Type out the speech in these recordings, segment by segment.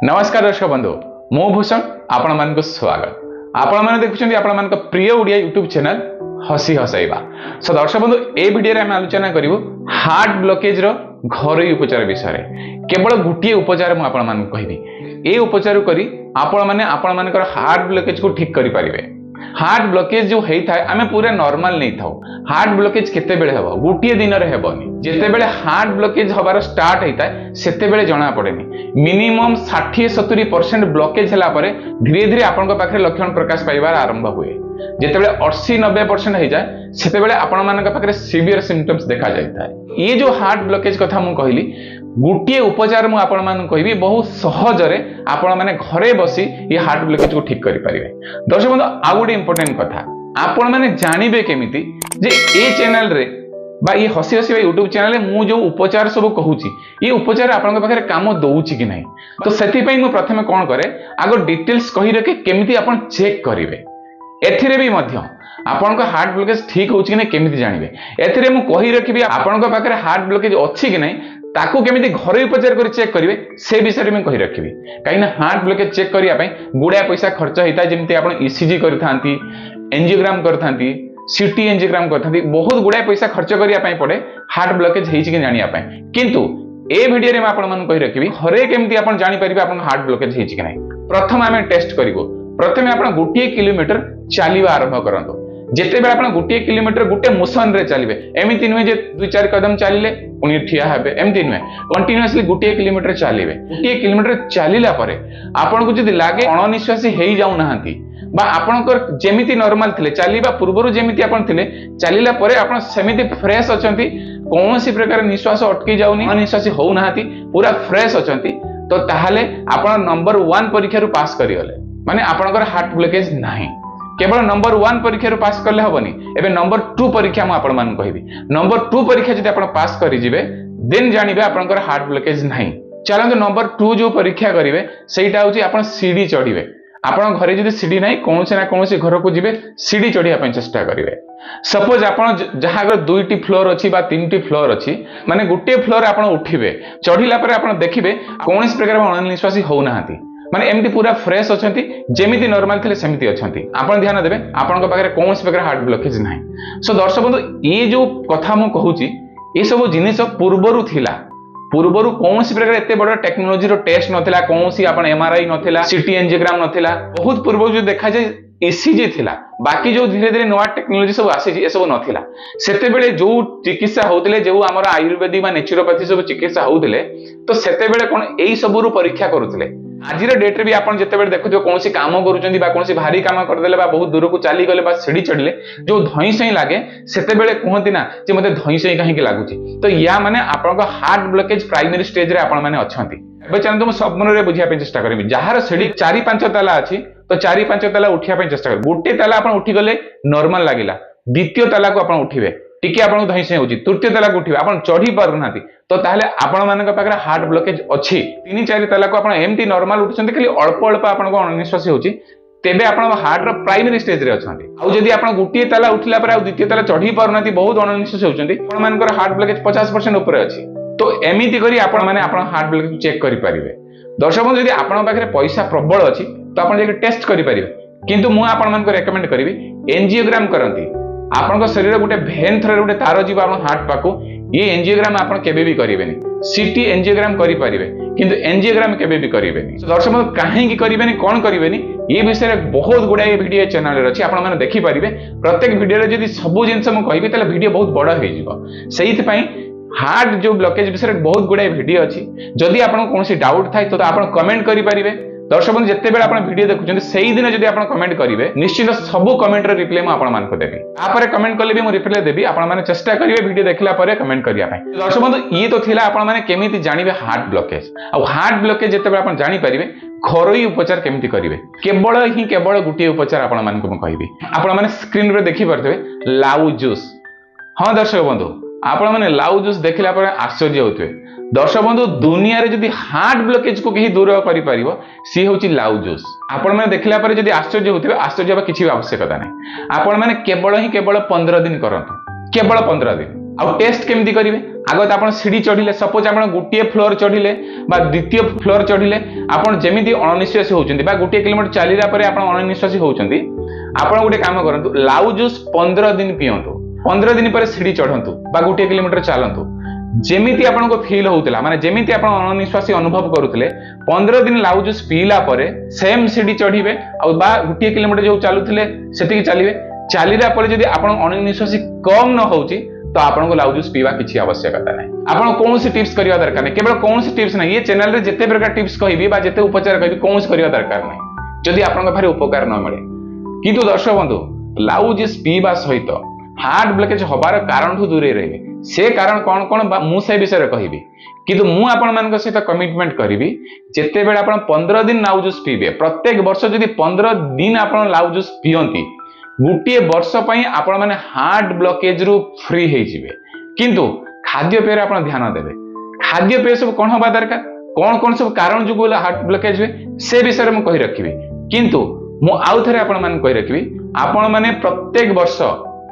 नमस्कार दर्शक बंधु मु भूषण आपण मान स्वागत आपण मैंने देखुं आपण मान प्रिय ओडिया यूट्यूब चैनल हसी हसैबा। सो दर्शक बंधु ए वीडियो आम आलोचना करूँ हार्ट ब्लॉकेज रो घरोई उपचार विषय केवल गोटे उपचार मुझे कहबी ए उपचार करी आपण मानकर हार्ट ब्लॉकेज को ठीक करि परिबे। हार्ट ब्लॉकेज जो होता है आम पूरा नॉर्मल नहीं था। हार्ट ब्लॉकेज केते बेले हेबो गोटे दिन रे हेबोनी। जेते बेले हार्ट ब्लॉकेज हबार स्टार्ट होता है सेते बेले जणा पड़ेनी। मिनिमम 60-70% ब्लॉकेज हला परे धीरे धीरे आपन को पाखरे लक्षण प्रकाश पाइबार आरंभ हुए। जेते बेले 80-90% हो जाए सेते बेले आपण मानक पाखरे सीवियर सिम्पटम्स देखा जाता है। ये जो हार्ट ब्लॉकेज कथा मु कहली गोटे उपचार मु आपण मान कहबी बहुत सहज रे आपण माने घरे बसी ये हार्ट ब्लॉकेज को ठीक करि परिबे। दर्शक बंधु आ गोटे इंपोर्टेंट कथा आपण माने जानिबे केमिति जे ए चैनल रे बा ये हसी हसी यूट्यूब चैनल मु जो उपचार सब कहूची ये उपचार आपन पाखरे काम दउची कि नहीं। तो सेति पई मु प्रथमे कोन करे आगो डिटेल्स कहि रखे केमिति आपण चेक करिवे। एथिरे भी मध्य आपन को हार्ट ब्लॉकेज ठीक होची कि नहीं केमिति जानिबे। एथिरे मु कहि रखिबी आपन को पाखरे हार्ट ब्लॉकेज अछि कि नहीं ताकू केमिति घरे उपचार कर चेक करिवे से विषय में कहि रखिबी। काई ना हार्ट ब्लॉकेज चेक करिया पई गुडा पैसा खर्च होता जेमिति आपण ईसीजी करथांती एंजियोग्राम करथांती सीटी एंजियोग्राम करथांती बहुत गुडा पैसा खर्च करिया पई पड़े हार्ट ब्लॉकेज हेछि कि जानिया पई। किंतु ए वीडियो रे मैं आपण मन कहि रखिबी घरे केमिति आपण जानि परिबे आपण हार्ट ब्लॉकेज हेछि कि नहीं। प्रथम आमे टेस्ट करिवो। प्रथमे आपण 1 किलोमीटर चलिबा आरंभ करंतो। जेते बेला आपण 1 किलोमीटर गुटे मोशन रे चलिबे एमिति नुहे जे 2-4 कदम चलिले पुनी ठिया हेबे एमिति नुहे कंटीन्यूअसली 1 किलोमीटर चलिबे। 1 किलोमीटर चलिला परे आपण को जदि लागे अणनिश्वासी हेई जाउ नाहंती बा आपनकर जेमिति नॉर्मल थिले चलिबा पूर्वरु जेमिति आपण थिले चलिला परे आपण सेमिति फ्रेश अछंती कोनोसी प्रकार निश्वास अटकी जाउनी अनिश्वासी होउ नाहंती पूरा फ्रेश अछंती तो ताहाले आपण नंबर 1 परीक्षा रु पास करियले माने आपनकर हार्ट ब्लॉकेज नाही। केवल नंबर 1 परीक्षा रु पास करले हबनी एबे नंबर 2 परीक्षा मु आपण मान कहबी। नंबर 2 परीक्षा जदि आपण पास करि जिवे देन जानिबे आपनकर हार्ट ब्लॉकेज नाही। चलंतु नंबर 2 जो परीक्षा करिवे सेटा होची आपण सीढ़ी चढ़ीबे। आपण घरे जदि सीढ़ी नाही कोनसे ना कोनसे घर को जिवे सीढ़ी चढ़िया पय चेष्टा करिवे। सपोज आपण जहा घर 2टी फ्लोर अछि बा 3टी फ्लोर अछि माने गुटे फ्लोर आपण उठिबे चढ़िला परे आपण देखिबे कोनसे प्रकार अनिश्वासी हो नाहंती माने एमती पूरा फ्रेश अछंती जेमिति नॉर्मल थिले सेमिति अछंती। आपण ध्यान देबे आपण को पाखरे कोनसे प्रकार हार्ट ब्लॉकेज नाही। सो दर्शक बंधु ये जो कथा मु कहूची ये सब जिनिस पूर्वरु थिला पूर्वरु कोनसे प्रकार एते बड़ टेक्नोलॉजी रो टेस्ट नथिला कोनसी आपण एमआरआई नथिला सीटी एंजियोग्राम नथिला बहुत पूर्व जो देखा जाय ईसीजी थिला बाकी जो धीरे धीरे नवा टेक्नोलॉजी सब आसी ए सब नथिला। सेते बेले जो चिकित्सा होतिले जो हमर आयुर्वेदिक बा नेचुरोपैथी सब चिकित्सा होतिले तो सेते बेले कोन एई सब रु परीक्षा करूतिले। आजिर डेट रे भी आपण जेते बेले देखुथियो कोनसी काम करूचंदी बा कोनसी भारी काम कर देले बा बहुत दूर को चली गले बा सीढ़ी चढ़ले जो धई सही लागे सेते बेले कहंती ना जे मते धई सही काहे के लागुची तो या माने आपण को हार्ट ब्लॉकेज प्राइमरी स्टेज रे आपण माने अछंती। एबे चलंतु म सब मन रे बुझिया पे चेष्टा करबी। जहार सीढ़ी 4-5 ताला अछि तो 4-5 ताला उठिया पे चेष्टा कर। गोटे ताला आपण उठी गले नॉर्मल लागिला द्वितीय ताला को आपण उठिबे टिके आपण धई सही होची तृतीय ताला को उठिबे आपण चढ़ी पारु नाती तो ताहले आपण मानक पाखरे हार्ट ब्लॉकेज अछि। 3-4 ताला को आपण एमती नॉर्मल उठछंती खाली अल्प अल्प आपण को अनिश्वासी होची तेबे आपण हार्ट रो प्राइमरी स्टेज रे अछंती। आ जदी आपण गोटे ताला उठिला पर आ द्वितीय ताला चढ़ी पारु नाती बहुत अनिश्वासी होचंती आपण मानकर हार्ट ब्लॉकेज 50% ऊपर अछि। तो एमिति करी आपण माने आपण हार्ट ब्लॉकेज चेक करि परिबे। दर्शक बंधु जदी आपण पाखरे पैसा प्रबल अछि तो आपण जे टेस्ट करि परिबे। किंतु मु आपण मान को रेकमेंड करिवि एंजियोग्राम करंती आपण शरीर गोटे भेन थ्रो गोटे तार जीव आपण हार्ट पाको ये एंजियोग्राम आपण केबे भी करिवेनी। सीटी एंजियोग्राम करि परिबे किंतु एंजियोग्राम केबे भी करिवेनी। दर्शक बंधु काहे की करिवेनी कोन करिवेनी ये विषय रे बहुत गुडा वीडियो चैनल रे अछि आपण माने देखि परिबे। प्रत्येक वीडियो रे जदी सब जिंस मु कहबी तले वीडियो बहुत बड़ा हे जिवो। सेहित पई हार्ट जो ब्लॉकेज विषय रे बहुत गुडा वीडियो अछि जदी आपण कोनसी डाउट थाई तो आपण कमेंट करि परिबे। दर्शक बंधु जेते बेला आपण वीडियो देखुछन सेही दिन जदी आपण कमेंट करिवे निश्चित सब कमेंट रे रिप्लाई म आपण मान को देबी। आ परे कमेंट करले भी म रिप्लाई देबी आपण माने चेष्टा करिवे वीडियो देखला परे कमेंट करिया पई। दर्शक बंधु ये तो थिला आपण माने केमिति जानिबे हार्ट ब्लॉकेज आ हार्ट ब्लॉकेज जेते बेला आपण जानि परिवे घरोई उपचार केमिति करिवे केवल गुटी उपचार आपण मान को म कहबी। आपण माने स्क्रीन रे देखि परथबे लाउ जूस। हां दर्शक बंधु आपण माने लाउ जूस देखला परे आश्चर्य होतबे। दर्शक बंधु दुनिया रे जदी हार्ट ब्लॉकेज को कहीं दूर करि परिबो सी होची लाउ जूस। आपण माने देखला परे जदी आश्चर्य होतबे आश्चर्य बा किछि आवश्यकता नै। आपण माने केवल 15 दिन करंतु केवल 15 दिन आउ टेस्ट केमती करेंगे आग तो आप सीढ़ी चढ़िले सपोज आप गोटे फ्लोर चढ़िले द्वितीय फ्लोर चढ़िले आप जमी अणनिश्वासी होती गोटे किलोमीटर चलला आप अणनिश्वासी होती आप गोटे कम करूँ लाउ जूस 15 दिन पीयंतु 15 दिन पर सीढ़ी चढ़ंतु गोटे किलोमीटर चलतु जेमिति आपको फील होता माने जेमिति आप अणनिश्वासी अनुभव करुले 15 दिन लाउ जूस पीला परे सेम सीढ़ी चढ़े गोटे किलोमीटर जो चलुले से चलिए चलला जब आप अणनिश्वासी कम न हो तो आपको लाउ जूस पीवा किसी आवश्यकता नहीं आपन कौन सी टिप्स करवा दरकार नहीं केवल कौन सी टिप्स नहीं ये चैनल रे जिते प्रकार टिप्स कहबी बा जिते उपचार कहबी कौन सी करवा दरकार नहीं जदि आपन पारे उपकार न मिले किंतु दर्शक बंधु लाउ जूस पीवा सहित हार्ट ब्लॉकेज हबार कारण ठू दूरे रहिबे से कारण कौन कौन मु से विषय कहबी किंतु मु आपण मान सहित कमिटमेंट करी जिते बेले आप 15 दिन लाउ जूस पीबे प्रत्येक वर्ष जदि 15 दिन आप लाउ जूस पियंती गोटे वर्ष आपण माने हार्ट ब्लॉकेज रु फ्री होइजिबे किंतु खाद्यपेय आप ध्यान देवे खाद्यपेय सब कौन हवा दरकार कौन कौन सब कारण जो हार्ट ब्लॉकेज हुए से विषय में कही रखी किंतु मु आउ थे आपण मान कही रखी आपण माने प्रत्येक वर्ष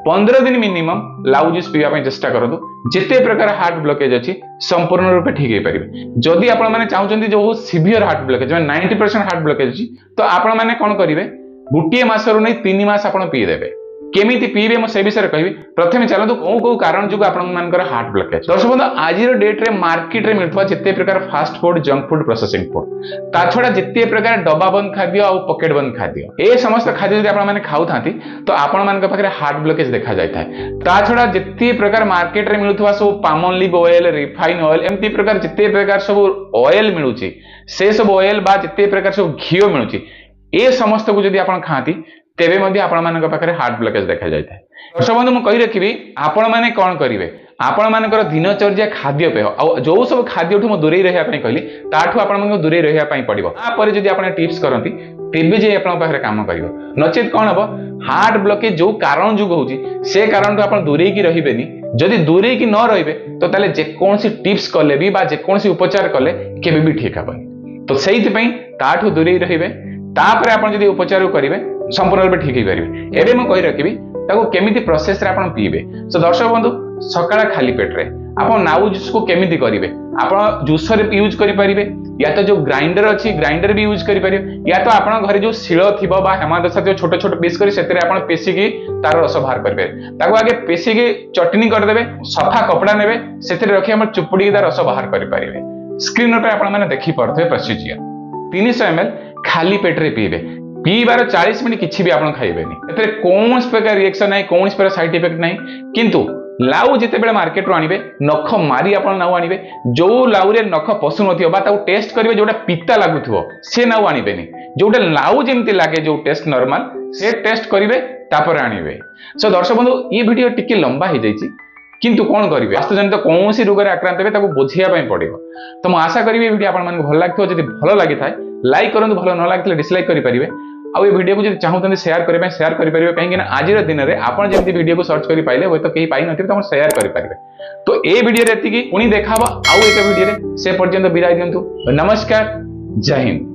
15 दिन मिनिमम लाउ जूस पीवा चेष्टा करूँ जिते प्रकार हार्ट ब्लॉकेज अच्छी संपूर्ण रूप ठीक हो पारे जदि आपण माने चाहते जो severe heart blockage 90% heart blockage अच्छी तो आपण माने कौन करेंगे गोटे मसरू नहीं 3 मास आप पीदेवे केमिति पीबे मो से विषय कहबी प्रथमे चलतु कौ कौ कारण जो आपनकर हार्ट ब्लॉकेज दर्शक बंधु आज डेट रे मार्केट रे मिलुवा जिते प्रकार fast food junk food processing food ता छड़ा जिते प्रकार डब्बा बंद खाद्य और पॉकेट बंद खाद्य ए समस्त खाद्य यदि आपण माने खाउ थांती तो आपण मानक पाखरे हार्ट ब्लॉकेज देखा जाय थाए ता छड़ा जिते प्रकार मार्केट रे मिलुवा सब palm olive oil refine oil एमती प्रकार जिते प्रकार सब ऑयल मिलुची से सब ऑयल बा जिते प्रकार सब घी मिलुची ए समस्त को जदि आपण खाती तेबे मध्ये आपण मानक पाखरे हार्ट ब्लॉकेज देखा जाय थाए दर्शक बंधु मु कहि रखिबी आपण माने कोन करिवे आपण मानकर दिनचर्या खाद्यपेय आ जो सब खाद्यठु मु दूरे रहिया पई कहली ताठु आपण मानक दूरे रहिया पई पड़िबो आ परे जदि आपण टिप्स करंती तेबे जे आपण पाखरे काम करिवो नचेत कोन हबो हार्ट ब्लॉकेज जो कारण जो होउची से कारण तो आपण दूरे की रहिबेनी जदि दूरे की न रहिबे तो ताले जे कोनसी टिप्स करले भी बा जे कोनसी उपचार करले केबे भी ठीक हबनी तो सेहित पई ताठु दूरे रहिबे तापर आपण जदि उपचार करिवे संपूर्ण रूप ठीक हो पारे एवं मुझे कही रखी केमिति प्रोसेस रे आपण पीबे सो दर्शक बंधु सकाळ खाली पेट रे आपण नाउ जूस को केमिति करिवे आपण जूसर यूज करि परिबे या तो जो ग्राइंडर अछि ग्राइंडर भी यूज करि परिबे या तो आपण घरे जो शिळ थिबो बा हेमादशा जो छोट छोट पीस करी सेतरे आपण पेसी की तार रस बाहर करबे ताको आगे पेसी की चटनी कर देबे सफा कपड़ा नेबे सेतरे रखि हम चुपुडी तार रस बाहर करि परिबे स्क्रीन पे आपण माने देखि पड़थे प्रोसीजर 300 ml खाली पेट रे पीबे पीबार 40 मिनट किसी भी आप खाइबेनी कौन प्रकार रिएक्शन ना कौन प्रकार साइड इफेक्ट ना किंतु लाउ जिते बेले मार्केट रो आनिबे नख मारी आपण नाउ आनिबे जो लाउ रे नख पसु नथियो बा ताऊ टेस्ट करिवे जोटा पिता लागुथबो से नाउ आनिबेनी जोटा लाउ जेमति लागे जो टेस्ट नॉर्मल से टेस्ट करिवे तापर आनिबे सो दर्शक बंधु ये वीडियो टिके लंबा हो जाइछि किंतु कौन करेंगे वास्तुजनित कौन सी रोग आक्रांत हे बुझाया पड़ो तो मुझे आशा करी वीडियो आपको भल लगे जब भल लगी था लाइक करूँ भल न लगे डिसलाइक करेंगे आउ ये वीडियो को जब चाहते शेयर करने शेयर करेंगे कहीं आज दिन में आप जमी वीडियो को सर्च कर पाइले हे तो कहीं पाई न तो शेयर करेंगे तो ये वीडियो पुणी देखा आउ एक वीडियो से पर्यंत विदाय दिंतु नमस्कार जय हिंद।